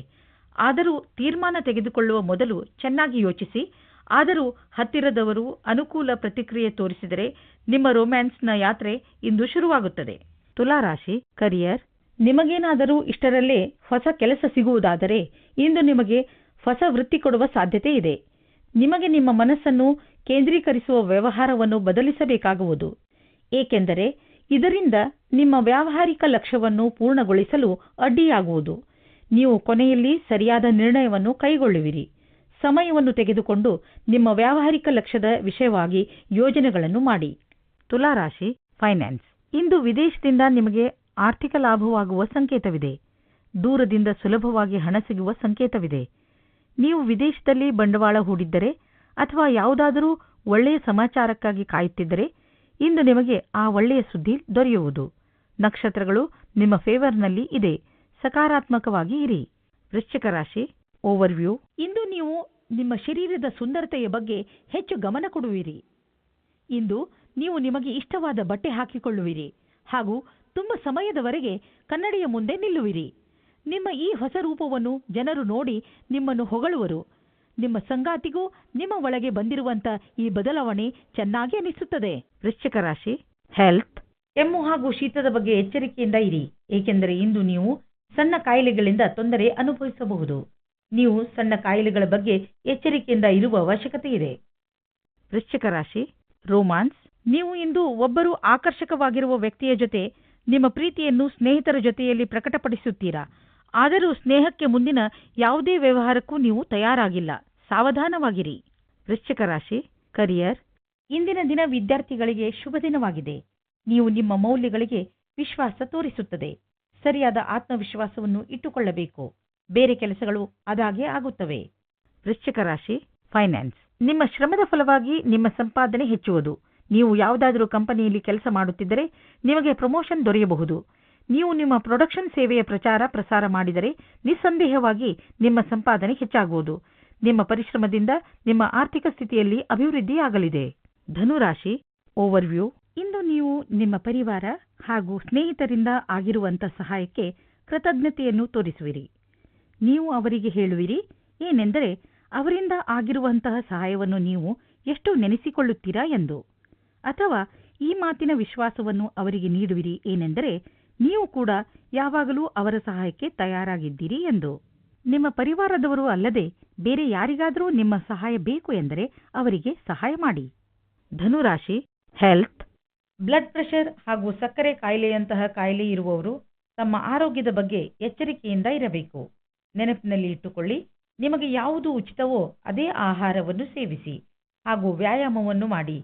ಆದರೂ ತೀರ್ಮಾನ ತೆಗೆದುಕೊಳ್ಳುವ ಮೊದಲು ಚೆನ್ನಾಗಿ ಯೋಚಿಸಿ. ಆದರೂ ಹತ್ತಿರದವರು ಅನುಕೂಲ ಪ್ರತಿಕ್ರಿಯೆ ತೋರಿಸಿದರೆ ನಿಮ್ಮ ರೊಮ್ಯಾನ್ಸ್ನ ಯಾತ್ರೆ ಇಂದು ಶುರುವಾಗುತ್ತದೆ. ತುಲಾರಾಶಿ ಕರಿಯರ್. ನಿಮಗೇನಾದರೂ ಇಷ್ಟರಲ್ಲೇ ಹೊಸ ಕೆಲಸ ಸಿಗುವುದಾದರೆ ಇಂದು ನಿಮಗೆ ಹೊಸ ವೃತ್ತಿ ಕೊಡುವ ಸಾಧ್ಯತೆ ಇದೆ. ನಿಮಗೆ ನಿಮ್ಮ ಮನಸ್ಸನ್ನು ಕೇಂದ್ರೀಕರಿಸುವ ವ್ಯವಹಾರವನ್ನು ಬದಲಿಸಬೇಕಾಗುವುದು, ಏಕೆಂದರೆ ಇದರಿಂದ ನಿಮ್ಮ ವ್ಯಾವಹಾರಿಕ ಲಕ್ಷ್ಯವನ್ನು ಪೂರ್ಣಗೊಳಿಸಲು ಅಡ್ಡಿಯಾಗುವುದು. ನೀವು ಕೊನೆಯಲ್ಲಿ ಸರಿಯಾದ ನಿರ್ಣಯವನ್ನು ಕೈಗೊಳ್ಳುವಿರಿ. ಸಮಯವನ್ನು ತೆಗೆದುಕೊಂಡು ನಿಮ್ಮ ವ್ಯಾವಹಾರಿಕ ಲಕ್ಷ್ಯದ ವಿಷಯವಾಗಿ ಯೋಜನೆಗಳನ್ನು ಮಾಡಿ. ತುಲಾರಾಶಿ ಫೈನಾನ್ಸ್. ಇಂದು ವಿದೇಶದಿಂದ ನಿಮಗೆ ಆರ್ಥಿಕ ಲಾಭವಾಗುವ ಸಂಕೇತವಿದೆ. ದೂರದಿಂದ ಸುಲಭವಾಗಿ ಹಣ ಸಿಗುವ ಸಂಕೇತವಿದೆ. ನೀವು ವಿದೇಶದಲ್ಲಿ ಬಂಡವಾಳ ಹೂಡಿದ್ದರೆ ಅಥವಾ ಯಾವುದಾದರೂ ಒಳ್ಳೆಯ ಸಮಾಚಾರಕ್ಕಾಗಿ ಕಾಯುತ್ತಿದ್ದರೆ ಇಂದು ನಿಮಗೆ ಆ ಒಳ್ಳೆಯ ಸುದ್ದಿ ದೊರೆಯುವುದು. ನಕ್ಷತ್ರಗಳು ನಿಮ್ಮ ಫೇವರ್ನಲ್ಲಿ ಇದೆ. ಸಕಾರಾತ್ಮಕವಾಗಿ ಇರಿ. ವೃಶ್ಚಿಕ ರಾಶಿ ಓವರ್ವ್ಯೂ. ಇಂದು ನೀವು ನಿಮ್ಮ ಶರೀರದ ಸುಂದರತೆಯ ಬಗ್ಗೆ ಹೆಚ್ಚು ಗಮನ ಕೊಡುವಿರಿ. ಇಂದು ನೀವು ನಿಮಗೆ ಇಷ್ಟವಾದ ಬಟ್ಟೆ ಹಾಕಿಕೊಳ್ಳುವಿರಿ ಹಾಗೂ ತುಂಬ ಸಮಯದವರೆಗೆ ಕನ್ನಡಿಯ ಮುಂದೆ ನಿಲ್ಲುವಿರಿ. ನಿಮ್ಮ ಈ ಹೊಸ ರೂಪವನ್ನು ಜನರು ನೋಡಿ ನಿಮ್ಮನ್ನು ಹೊಗಳುವರು. ನಿಮ್ಮ ಸಂಗಾತಿಗೂ ನಿಮ್ಮ ಒಳಗೆ ಬಂದಿರುವಂತ ಈ ಬದಲಾವಣೆ ಚೆನ್ನಾಗಿ ಅನಿಸುತ್ತದೆ. ವೃಶ್ಚಿಕ ರಾಶಿ ಹೆಲ್ತ್. ಕೆಮ್ಮು ಹಾಗೂ ಶೀತದ ಬಗ್ಗೆ ಎಚ್ಚರಿಕೆಯಿಂದ ಇರಿ, ಏಕೆಂದರೆ ಇಂದು ನೀವು ಸಣ್ಣ ಕಾಯಿಲೆಗಳಿಂದ ತೊಂದರೆ ಅನುಭವಿಸಬಹುದು. ನೀವು ಸಣ್ಣ ಕಾಯಿಲೆಗಳ ಬಗ್ಗೆ ಎಚ್ಚರಿಕೆಯಿಂದ ಇರುವ ಅವಶ್ಯಕತೆ ಇದೆ. ವೃಶ್ಚಿಕ ರಾಶಿ ರೋಮಾನ್ಸ್. ನೀವು ಇಂದು ಒಬ್ಬರು ಆಕರ್ಷಕವಾಗಿರುವ ವ್ಯಕ್ತಿಯ ಜೊತೆ ನಿಮ್ಮ ಪ್ರೀತಿಯನ್ನು ಸ್ನೇಹಿತರ ಜೊತೆಯಲ್ಲಿ ಪ್ರಕಟಪಡಿಸುತ್ತೀರಾ. ಆದರೂ ಸ್ನೇಹಕ್ಕೆ ಮುಂದಿನ ಯಾವುದೇ ವ್ಯವಹಾರಕ್ಕೂ ನೀವು ತಯಾರಾಗಿಲ್ಲ. ಸಾವಧಾನವಾಗಿರಿ. ವೃಶ್ಚಿಕ ರಾಶಿ ಕರಿಯರ್. ಇಂದಿನ ದಿನ ವಿದ್ಯಾರ್ಥಿಗಳಿಗೆ ಶುಭ ದಿನವಾಗಿದೆ. ನೀವು ನಿಮ್ಮ ಮೌಲ್ಯಗಳಿಗೆ ವಿಶ್ವಾಸ ತೋರಿಸುತ್ತದೆ. ಸರಿಯಾದ ಆತ್ಮವಿಶ್ವಾಸವನ್ನು ಇಟ್ಟುಕೊಳ್ಳಬೇಕು. ಬೇರೆ ಕೆಲಸಗಳು ಅದಾಗೆ ಆಗುತ್ತವೆ. ವೃಶ್ಚಿಕ ರಾಶಿ ಫೈನಾನ್ಸ್. ನಿಮ್ಮ ಶ್ರಮದ ಫಲವಾಗಿ ನಿಮ್ಮ ಸಂಪಾದನೆ ಹೆಚ್ಚುವುದು. ನೀವು ಯಾವುದಾದರೂ ಕಂಪನಿಯಲ್ಲಿ ಕೆಲಸ ಮಾಡುತ್ತಿದ್ದರೆ ನಿಮಗೆ ಪ್ರಮೋಷನ್ ದೊರೆಯಬಹುದು. ನೀವು ನಿಮ್ಮ ಪ್ರೊಡಕ್ಷನ್ ಸೇವೆಯ ಪ್ರಸಾರ ಮಾಡಿದರೆ ನಿಸ್ಸಂದೇಹವಾಗಿ ನಿಮ್ಮ ಸಂಪಾದನೆ ಹೆಚ್ಚಾಗುವುದು. ನಿಮ್ಮ ಪರಿಶ್ರಮದಿಂದ ನಿಮ್ಮ ಆರ್ಥಿಕ ಸ್ಥಿತಿಯಲ್ಲಿ ಅಭಿವೃದ್ಧಿಯಾಗಲಿದೆ. ಧನುರಾಶಿ ಓವರ್ವ್ಯೂ. ಇಂದು ನೀವು ನಿಮ್ಮ ಪರಿವಾರ ಹಾಗೂ ಸ್ನೇಹಿತರಿಂದ ಆಗಿರುವಂಥ ಸಹಾಯಕ್ಕೆ ಕೃತಜ್ಞತೆಯನ್ನು ತೋರಿಸುವಿರಿ. ನೀವು ಅವರಿಗೆ ಹೇಳುವಿರಿ ಏನೆಂದರೆ ಅವರಿಂದ ಆಗಿರುವಂತಹ ಸಹಾಯವನ್ನು ನೀವು ಎಷ್ಟು ನೆನೆಸಿಕೊಳ್ಳುತ್ತೀರಾ ಎಂದು. ಅಥವಾ ಈ ಮಾತಿನ ವಿಶ್ವಾಸವನ್ನು ಅವರಿಗೆ ನೀಡುವಿರಿ ಏನೆಂದರೆ ನೀವು ಕೂಡ ಯಾವಾಗಲೂ ಅವರ ಸಹಾಯಕ್ಕೆ ತಯಾರಾಗಿದ್ದೀರಿ ಎಂದು. ನಿಮ್ಮ ಪರಿವಾರದವರು ಅಲ್ಲದೆ ಬೇರೆ ಯಾರಿಗಾದರೂ ನಿಮ್ಮ ಸಹಾಯ ಬೇಕು ಎಂದರೆ ಅವರಿಗೆ ಸಹಾಯ ಮಾಡಿ. ಧನುರಾಶಿ ಹೆಲ್ತ್. ಬ್ಲಡ್ ಪ್ರೆಷರ್ ಹಾಗೂ ಸಕ್ಕರೆ ಕಾಯಿಲೆಯಂತಹ ಕಾಯಿಲೆ ಇರುವವರು ತಮ್ಮ ಆರೋಗ್ಯದ ಬಗ್ಗೆ ಎಚ್ಚರಿಕೆಯಿಂದ ಇರಬೇಕು. ನೆನಪಿನಲ್ಲಿ ಇಟ್ಟುಕೊಳ್ಳಿ, ನಿಮಗೆ ಯಾವುದು ಉಚಿತವೋ ಅದೇ ಆಹಾರವನ್ನು ಸೇವಿಸಿ ಹಾಗೂ ವ್ಯಾಯಾಮವನ್ನು ಮಾಡಿ.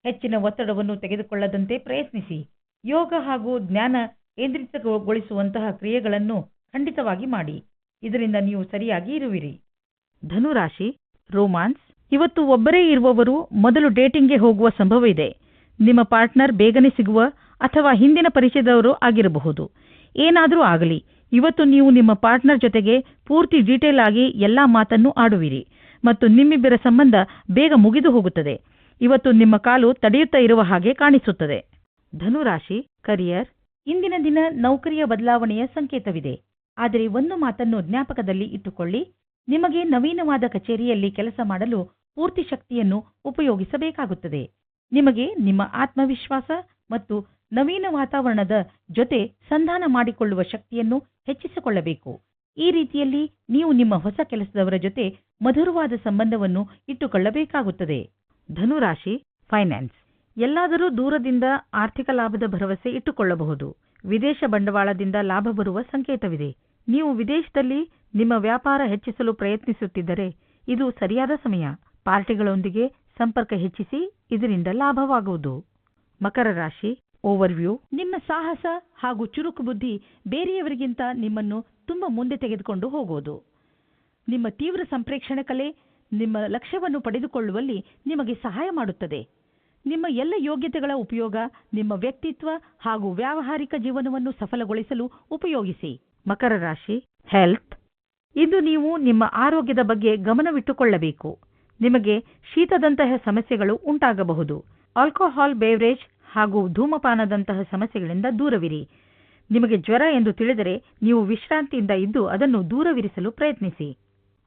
ಹೆಚ್ಚಿನ ಒತ್ತಡವನ್ನು ತೆಗೆದುಕೊಳ್ಳದಂತೆ ಪ್ರಯತ್ನಿಸಿ. ಯೋಗ ಹಾಗೂ ಜ್ಞಾನ ಕೇಂದ್ರಿತಗೊಳಿಸುವಂತಹ ಕ್ರಿಯೆಗಳನ್ನು ಖಂಡಿತವಾಗಿ ಮಾಡಿ. ಇದರಿಂದ ನೀವು ಸರಿಯಾಗಿ ಇರುವಿರಿ. ಧನುರಾಶಿ ರೋಮಾನ್ಸ್. ಇವತ್ತು ಒಬ್ಬರೇ ಇರುವವರು ಮೊದಲು ಡೇಟಿಂಗ್ಗೆ ಹೋಗುವ ಸಂಭವ ಇದೆ. ನಿಮ್ಮ ಪಾರ್ಟ್ನರ್ ಬೇಗನೆ ಸಿಗುವ ಅಥವಾ ಹಿಂದಿನ ಪರಿಚಯದವರು ಆಗಿರಬಹುದು. ಏನಾದರೂ ಆಗಲಿ, ಇವತ್ತು ನೀವು ನಿಮ್ಮ ಪಾರ್ಟ್ನರ್ ಜೊತೆಗೆ ಪೂರ್ತಿ ಡೀಟೇಲ್ ಆಗಿ ಎಲ್ಲಾ ಮಾತನ್ನು ಆಡುವಿರಿ ಮತ್ತು ನಿಮ್ಮಿಬ್ಬರ ಸಂಬಂಧ ಬೇಗ ಮುಗಿದು ಹೋಗುತ್ತದೆ. ಇವತ್ತು ನಿಮ್ಮ ಕಾಲು ತಡೆಯುತ್ತಾ ಇರುವ ಹಾಗೆ ಕಾಣಿಸುತ್ತದೆ. ಧನುರಾಶಿ ಕರಿಯರ್. ಇಂದಿನ ದಿನ ನೌಕರಿಯ ಬದಲಾವಣೆಯ ಸಂಕೇತವಿದೆ. ಆದರೆ ಒಂದು ಮಾತನ್ನು ಜ್ಞಾಪಕದಲ್ಲಿ ಇಟ್ಟುಕೊಳ್ಳಿ, ನಿಮಗೆ ನವೀನವಾದ ಕಚೇರಿಯಲ್ಲಿ ಕೆಲಸ ಮಾಡಲು ಪೂರ್ತಿ ಶಕ್ತಿಯನ್ನು ಉಪಯೋಗಿಸಬೇಕಾಗುತ್ತದೆ. ನಿಮಗೆ ನಿಮ್ಮ ಆತ್ಮವಿಶ್ವಾಸ ಮತ್ತು ನವೀನ ವಾತಾವರಣದ ಜೊತೆ ಸಂಧಾನ ಮಾಡಿಕೊಳ್ಳುವ ಶಕ್ತಿಯನ್ನು ಹೆಚ್ಚಿಸಿಕೊಳ್ಳಬೇಕು. ಈ ರೀತಿಯಲ್ಲಿ ನೀವು ನಿಮ್ಮ ಹೊಸ ಕೆಲಸದವರ ಜೊತೆ ಮಧುರವಾದ ಸಂಬಂಧವನ್ನು ಇಟ್ಟುಕೊಳ್ಳಬೇಕಾಗುತ್ತದೆ. ಧನುರಾಶಿ, ಫೈನಾನ್ಸ್. ಎಲ್ಲಾದರೂ ದೂರದಿಂದ ಆರ್ಥಿಕ ಲಾಭದ ಭರವಸೆ ಇಟ್ಟುಕೊಳ್ಳಬಹುದು. ವಿದೇಶ ಬಂಡವಾಳದಿಂದ ಲಾಭ ಬರುವ ಸಂಕೇತವಿದೆ. ನೀವು ವಿದೇಶದಲ್ಲಿ ನಿಮ್ಮ ವ್ಯಾಪಾರ ಹೆಚ್ಚಿಸಲು ಪ್ರಯತ್ನಿಸುತ್ತಿದ್ದರೆ ಇದು ಸರಿಯಾದ ಸಮಯ. ಪಾರ್ಟಿಗಳೊಂದಿಗೆ ಸಂಪರ್ಕ ಹೆಚ್ಚಿಸಿ, ಇದರಿಂದ ಲಾಭವಾಗುವುದು. ಮಕರ ರಾಶಿ, ಓವರ್ವ್ಯೂ. ನಿಮ್ಮ ಸಾಹಸ ಹಾಗೂ ಚುರುಕು ಬುದ್ಧಿ ಬೇರೆಯವರಿಗಿಂತ ನಿಮ್ಮನ್ನು ತುಂಬ ಮುಂದೆ ತೆಗೆದುಕೊಂಡು ಹೋಗುವುದು. ನಿಮ್ಮ ತೀವ್ರ ಸಂಪ್ರೇಕ್ಷಣೆ ಕಲೆ ನಿಮ್ಮ ಲಕ್ಷ್ಯವನ್ನು ಪಡೆದುಕೊಳ್ಳುವಲ್ಲಿ ನಿಮಗೆ ಸಹಾಯ ಮಾಡುತ್ತದೆ. ನಿಮ್ಮ ಎಲ್ಲ ಯೋಗ್ಯತೆಗಳ ಉಪಯೋಗ ನಿಮ್ಮ ವ್ಯಕ್ತಿತ್ವ ಹಾಗೂ ವ್ಯಾವಹಾರಿಕ ಜೀವನವನ್ನು ಸಫಲಗೊಳಿಸಲು ಉಪಯೋಗಿಸಿ. ಮಕರ ರಾಶಿ, ಹೆಲ್ತ್. ಇಂದು ನೀವು ನಿಮ್ಮ ಆರೋಗ್ಯದ ಬಗ್ಗೆ ಗಮನವಿಟ್ಟುಕೊಳ್ಳಬೇಕು. ನಿಮಗೆ ಶೀತದಂತಹ ಸಮಸ್ಯೆಗಳು ಉಂಟಾಗಬಹುದು. ಆಲ್ಕೋಹಾಲ್ ಬೇವರೇಜ್ ಹಾಗೂ ಧೂಮಪಾನದಂತಹ ಸಮಸ್ಯೆಗಳಿಂದ ದೂರವಿರಿ. ನಿಮಗೆ ಜ್ವರ ಎಂದು ತಿಳಿದರೆ ನೀವು ವಿಶ್ರಾಂತಿಯಿಂದ ಇದ್ದು ಅದನ್ನು ದೂರವಿರಿಸಲು ಪ್ರಯತ್ನಿಸಿ.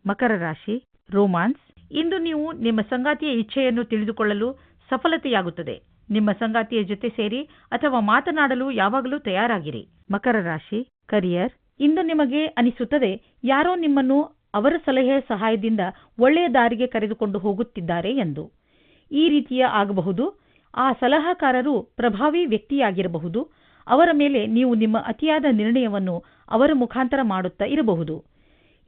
ಮಕರ ರಾಶಿ, ರೋಮಾನ್ಸ್. ಇಂದು ನೀವು ನಿಮ್ಮ ಸಂಗಾತಿಯ ಇಚ್ಛೆಯನ್ನು ತಿಳಿದುಕೊಳ್ಳಲು ಸಫಲತೆಯಾಗುತ್ತದೆ. ನಿಮ್ಮ ಸಂಗಾತಿಯ ಜೊತೆ ಸೇರಿ ಅಥವಾ ಮಾತನಾಡಲು ಯಾವಾಗಲೂ ತಯಾರಾಗಿರಿ. ಮಕರ ರಾಶಿ, ಕರಿಯರ್. ಇಂದು ನಿಮಗೆ ಅನಿಸುತ್ತದೆ ಯಾರೋ ನಿಮ್ಮನ್ನು ಅವರ ಸಲಹೆಯ ಸಹಾಯದಿಂದ ಒಳ್ಳೆಯ ದಾರಿಗೆ ಕರೆದುಕೊಂಡು ಹೋಗುತ್ತಿದ್ದಾರೆ ಎಂದು. ಈ ರೀತಿಯ ಆಗಬಹುದು. ಆ ಸಲಹಾಕಾರರು ಪ್ರಭಾವಿ ವ್ಯಕ್ತಿಯಾಗಿರಬಹುದು. ಅವರ ಮೇಲೆ ನೀವು ನಿಮ್ಮ ಅತಿಯಾದ ನಿರ್ಣಯವನ್ನು ಅವರ ಮುಖಾಂತರ ಮಾಡುತ್ತಾ ಇರಬಹುದು.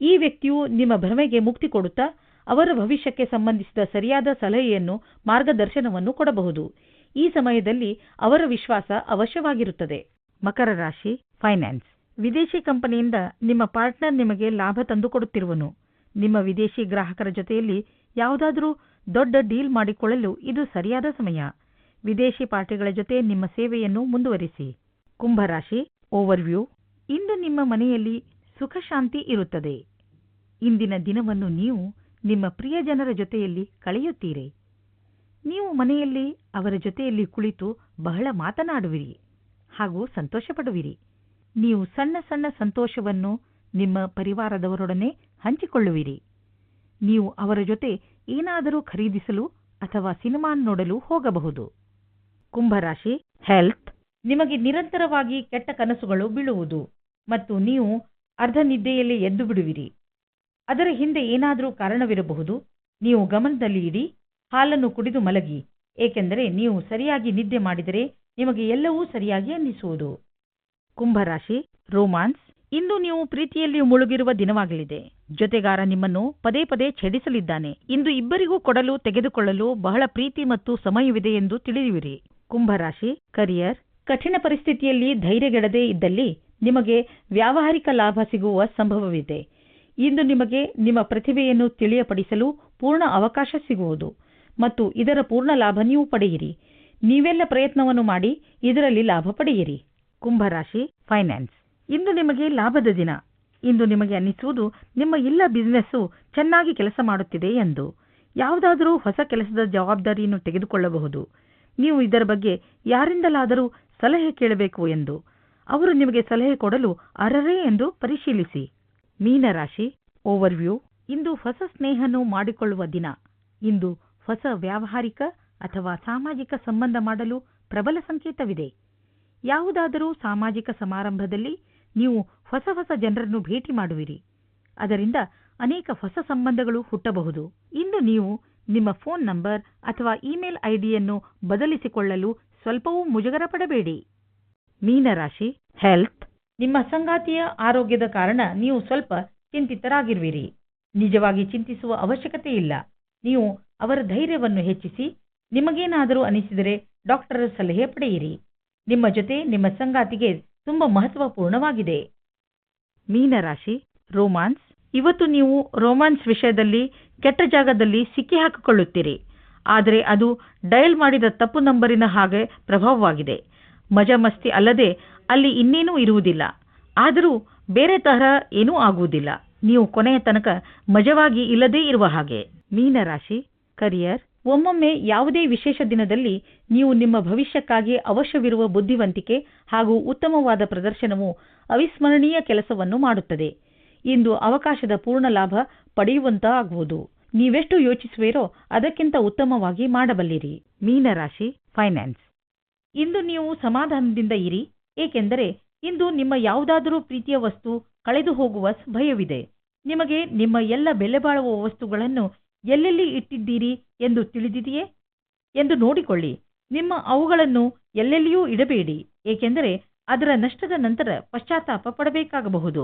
ಈ ವ್ಯಕ್ತಿಯು ನಿಮ್ಮ ಭ್ರಮೆಗೆ ಮುಕ್ತಿ ಕೊಡುತ್ತಾ ಅವರ ಭವಿಷ್ಯಕ್ಕೆ ಸಂಬಂಧಿಸಿದ ಸರಿಯಾದ ಸಲಹೆಯನ್ನು, ಮಾರ್ಗದರ್ಶನವನ್ನು ಕೊಡಬಹುದು. ಈ ಸಮಯದಲ್ಲಿ ಅವರ ವಿಶ್ವಾಸ ಅವಶ್ಯವಾಗಿರುತ್ತದೆ. ಮಕರ ರಾಶಿ, ಫೈನಾನ್ಸ್. ವಿದೇಶಿ ಕಂಪನಿಯಿಂದ ನಿಮ್ಮ ಪಾರ್ಟ್ನರ್ ನಿಮಗೆ ಲಾಭ ತಂದುಕೊಡುತ್ತಿರುವನು. ನಿಮ್ಮ ವಿದೇಶಿ ಗ್ರಾಹಕರ ಜೊತೆಯಲ್ಲಿ ಯಾವುದಾದರೂ ದೊಡ್ಡ ಡೀಲ್ ಮಾಡಿಕೊಳ್ಳಲು ಇದು ಸರಿಯಾದ ಸಮಯ. ವಿದೇಶಿ ಪಾರ್ಟಿಗಳ ಜೊತೆ ನಿಮ್ಮ ಸೇವೆಯನ್ನು ಮುಂದುವರಿಸಿ. ಕುಂಭರಾಶಿ, ಓವರ್ವ್ಯೂ. ಇಂದು ನಿಮ್ಮ ಮನೆಯಲ್ಲಿ ಸುಖ ಶಾಂತಿ ಇರುತ್ತದೆ. ಇಂದಿನ ದಿನವನ್ನು ನೀವು ನಿಮ್ಮ ಪ್ರಿಯಜನರ ಜೊತೆಯಲ್ಲಿ ಕಳೆಯುತ್ತೀರಿ. ನೀವು ಮನೆಯಲ್ಲಿ ಅವರ ಜೊತೆಯಲ್ಲಿ ಕುಳಿತು ಬಹಳ ಮಾತನಾಡುವಿರಿ ಹಾಗೂ ಸಂತೋಷಪಡುವಿರಿ. ನೀವು ಸಣ್ಣ ಸಣ್ಣ ಸಂತೋಷವನ್ನು ನಿಮ್ಮ ಪರಿವಾರದವರೊಡನೆ ಹಂಚಿಕೊಳ್ಳುವಿರಿ. ನೀವು ಅವರ ಜೊತೆ ಏನಾದರೂ ಖರೀದಿಸಲು ಅಥವಾ ಸಿನಿಮಾ ನೋಡಲು ಹೋಗಬಹುದು. ಕುಂಭರಾಶಿ, ಹೆಲ್ತ್. ನಿಮಗೆ ನಿರಂತರವಾಗಿ ಕೆಟ್ಟ ಕನಸುಗಳು ಬೀಳುವುದು ಮತ್ತು ನೀವು ಅರ್ಧ ನಿದ್ದೆಯಲ್ಲಿ ಎದ್ದು ಬಿಡುವಿರಿ. ಅದರ ಹಿಂದೆ ಏನಾದರೂ ಕಾರಣವಿರಬಹುದು. ನೀವು ಗಮನದಲ್ಲಿ ಇಡಿ. ಹಾಲನ್ನು ಕುಡಿದು ಮಲಗಿ, ಏಕೆಂದರೆ ನೀವು ಸರಿಯಾಗಿ ನಿದ್ದೆ ಮಾಡಿದರೆ ನಿಮಗೆ ಎಲ್ಲವೂ ಸರಿಯಾಗಿ ಅನ್ನಿಸುವುದು. ಕುಂಭರಾಶಿ, ರೋಮಾನ್ಸ್. ಇಂದು ನೀವು ಪ್ರೀತಿಯಲ್ಲಿ ಮುಳುಗಿರುವ ದಿನವಾಗಲಿದೆ. ಜೊತೆಗಾರ ನಿಮ್ಮನ್ನು ಪದೇ ಪದೇ ಛೇಡಿಸಲಿದ್ದಾನೆ. ಇಂದು ಇಬ್ಬರಿಗೂ ಕೊಡಲು ತೆಗೆದುಕೊಳ್ಳಲು ಬಹಳ ಪ್ರೀತಿ ಮತ್ತು ಸಮಯವಿದೆ ಎಂದು ತಿಳಿಯುವಿರಿ. ಕುಂಭರಾಶಿ, ಕರಿಯರ್. ಕಠಿಣ ಪರಿಸ್ಥಿತಿಯಲ್ಲಿ ಧೈರ್ಯಗೆಡದೇ ಇದ್ದಲ್ಲಿ ನಿಮಗೆ ವ್ಯಾವಹಾರಿಕ ಲಾಭ ಸಿಗುವ ಸಂಭವವಿದೆ. ಇಂದು ನಿಮಗೆ ನಿಮ್ಮ ಪ್ರತಿಭೆಯನ್ನು ತಿಳಿಯಪಡಿಸಲು ಪೂರ್ಣ ಅವಕಾಶ ಸಿಗುವುದು ಮತ್ತು ಇದರ ಪೂರ್ಣ ಲಾಭ ನೀವು ಪಡೆಯಿರಿ. ನೀವೆಲ್ಲ ಪ್ರಯತ್ನವನ್ನು ಮಾಡಿ ಇದರಲ್ಲಿ ಲಾಭ ಪಡೆಯಿರಿ. ಕುಂಭರಾಶಿ, ಫೈನಾನ್ಸ್. ಇಂದು ನಿಮಗೆ ಲಾಭದ ದಿನ. ಇಂದು ನಿಮಗೆ ಅನ್ನಿಸುವುದು ನಿಮ್ಮ ಎಲ್ಲ ಬಿಸಿನೆಸ್ಸು ಚೆನ್ನಾಗಿ ಕೆಲಸ ಮಾಡುತ್ತಿದೆ ಎಂದು. ಯಾವುದಾದರೂ ಹೊಸ ಕೆಲಸದ ಜವಾಬ್ದಾರಿಯನ್ನು ತೆಗೆದುಕೊಳ್ಳಬಹುದು. ನೀವು ಇದರ ಬಗ್ಗೆ ಯಾರಿಂದಲಾದರೂ ಸಲಹೆ ಕೇಳಬೇಕು ಎಂದು. ಅವರು ನಿಮಗೆ ಸಲಹೆ ಕೊಡಲು ಅರ್ಹರೇ ಎಂದು ಪರಿಶೀಲಿಸಿ. ಮೀನರಾಶಿ, ಓವರ್ವ್ಯೂ. ಇಂದು ಹೊಸ ಸ್ನೇಹವನ್ನು ಮಾಡಿಕೊಳ್ಳುವ ದಿನ. ಇಂದು ಹೊಸ ವ್ಯಾವಹಾರಿಕ ಅಥವಾ ಸಾಮಾಜಿಕ ಸಂಬಂಧ ಮಾಡಲು ಪ್ರಬಲ ಸಂಕೇತವಿದೆ. ಯಾವುದಾದರೂ ಸಾಮಾಜಿಕ ಸಮಾರಂಭದಲ್ಲಿ ನೀವು ಹೊಸ ಹೊಸ ಜನರನ್ನು ಭೇಟಿ ಮಾಡುವಿರಿ. ಅದರಿಂದ ಅನೇಕ ಹೊಸ ಸಂಬಂಧಗಳು ಹುಟ್ಟಬಹುದು. ಇಂದು ನೀವು ನಿಮ್ಮ ಫೋನ್ ನಂಬರ್ ಅಥವಾ ಇಮೇಲ್ ಐಡಿಯನ್ನು ಬದಲಿಸಿಕೊಳ್ಳಲು ಸ್ವಲ್ಪವೂ ಮುಜುಗರ ಪಡಬೇಡಿ. ಮೀನರಾಶಿ, ಹೆಲ್ತ್. ನಿಮ್ಮ ಸಂಗಾತಿಯ ಆರೋಗ್ಯದ ಕಾರಣ ನೀವು ಸ್ವಲ್ಪ ಚಿಂತಿತರಾಗಿರುವಿರಿ. ನಿಜವಾಗಿ ಚಿಂತಿಸುವ ಅವಶ್ಯಕತೆ ಇಲ್ಲ. ನೀವು ಅವರ ಧೈರ್ಯವನ್ನು ಹೆಚ್ಚಿಸಿ. ನಿಮಗೇನಾದರೂ ಅನಿಸಿದರೆ ಡಾಕ್ಟರ್ ಸಲಹೆ ಪಡೆಯಿರಿ. ನಿಮ್ಮ ಜೊತೆ ನಿಮ್ಮ ಸಂಗಾತಿಗೆ ತುಂಬಾ ಮಹತ್ವಪೂರ್ಣವಾಗಿದೆ. ಮೀನರಾಶಿ, ರೋಮಾನ್ಸ್. ಇವತ್ತು ನೀವು ರೋಮಾನ್ಸ್ ವಿಷಯದಲ್ಲಿ ಕೆಟ್ಟ ಜಾಗದಲ್ಲಿ ಸಿಕ್ಕಿ ಹಾಕಿಕೊಳ್ಳುತ್ತೀರಿ. ಆದರೆ ಅದು ಡಯಲ್ ಮಾಡಿದ ತಪ್ಪು ನಂಬರಿನ ಹಾಗೆ ಪ್ರಭಾವವಾಗಿದೆ. ಮಜಾ ಮಸ್ತಿ ಅಲ್ಲದೆ ಅಲ್ಲಿ ಇನ್ನೇನೂ ಇರುವುದಿಲ್ಲ. ಆದರೂ ಬೇರೆ ತರಹ ಏನೂ ಆಗುವುದಿಲ್ಲ. ನೀವು ಕೊನೆಯ ತನಕ ಮಜವಾಗಿ ಇಲ್ಲದೇ ಇರುವ ಹಾಗೆ. ಮೀನರಾಶಿ, ಕರಿಯರ್. ಒಮ್ಮೊಮ್ಮೆ ಯಾವುದೇ ವಿಶೇಷ ದಿನದಲ್ಲಿ ನೀವು ನಿಮ್ಮ ಭವಿಷ್ಯಕ್ಕಾಗಿ ಅವಶ್ಯವಿರುವ ಬುದ್ಧಿವಂತಿಕೆ ಹಾಗೂ ಉತ್ತಮವಾದ ಪ್ರದರ್ಶನವು ಅವಿಸ್ಮರಣೀಯ ಕೆಲಸವನ್ನು ಮಾಡುತ್ತದೆ. ಇಂದು ಅವಕಾಶದ ಪೂರ್ಣ ಲಾಭ ಪಡೆಯುವಂತಾಗುವುದು. ನೀವೆಷ್ಟು ಯೋಚಿಸುವಿರೋ ಅದಕ್ಕಿಂತ ಉತ್ತಮವಾಗಿ ಮಾಡಬಲ್ಲಿರಿ. ಮೀನರಾಶಿ, ಫೈನಾನ್ಸ್. ಇಂದು ನೀವು ಸಮಾಧಾನದಿಂದ ಇರಿ, ಏಕೆಂದರೆ ಇಂದು ನಿಮ್ಮ ಯಾವುದಾದರೂ ಪ್ರೀತಿಯ ವಸ್ತು ಕಳೆದು ಹೋಗುವ ಭಯವಿದೆ. ನಿಮಗೆ ನಿಮ್ಮ ಎಲ್ಲ ಬೆಲೆಬಾಳುವ ವಸ್ತುಗಳನ್ನು ಎಲ್ಲೆಲ್ಲಿ ಇಟ್ಟಿದ್ದೀರಿ ಎಂದು ತಿಳಿದಿದೆಯೇ ಎಂದು ನೋಡಿಕೊಳ್ಳಿ. ನಿಮ್ಮ ಅವುಗಳನ್ನು ಎಲ್ಲೆಲ್ಲಿಯೂ ಇಡಬೇಡಿ, ಏಕೆಂದರೆ ಅದರ ನಷ್ಟದ ನಂತರ ಪಶ್ಚಾತ್ತಾಪ ಪಡಬೇಕಾಗಬಹುದು.